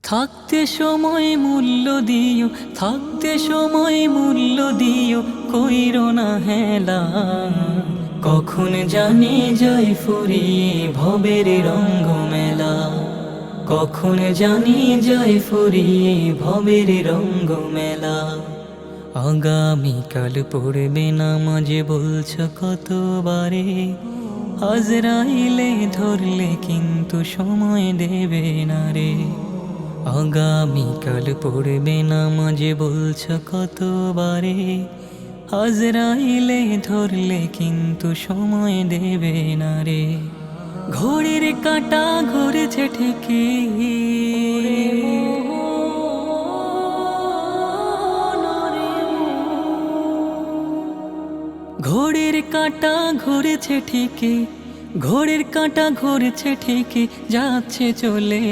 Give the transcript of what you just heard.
থাকতে সময় মূল্য দিও, থাকতে সময় মূল্য দিও, কইরো না হেলা। কখন জানি যায় ফুরিয়ে ভবের রঙ্গ মেলা, কখন জানি যায় ফুরিয়ে ভবের রঙ্গ মেলা। আগামীকাল পড়বে নামাজে বলছ কতবারে, আজরাইলে ধরলে কিন্তু সময় দেবে না রে। আগামীকাল পড়বে নামাজে বলছ কতবারে, আজরাইলে ধরলে কিন্তু সময় দেবে না রে। ঘড়ির কাঁটা ঘুরেছে ঠিকই, ঘড়ির কাঁটা ঘুরেছে ঠিকই, ঘড়ির কাঁটা ঘুরেছে ঠিকই, যাচ্ছে চলে।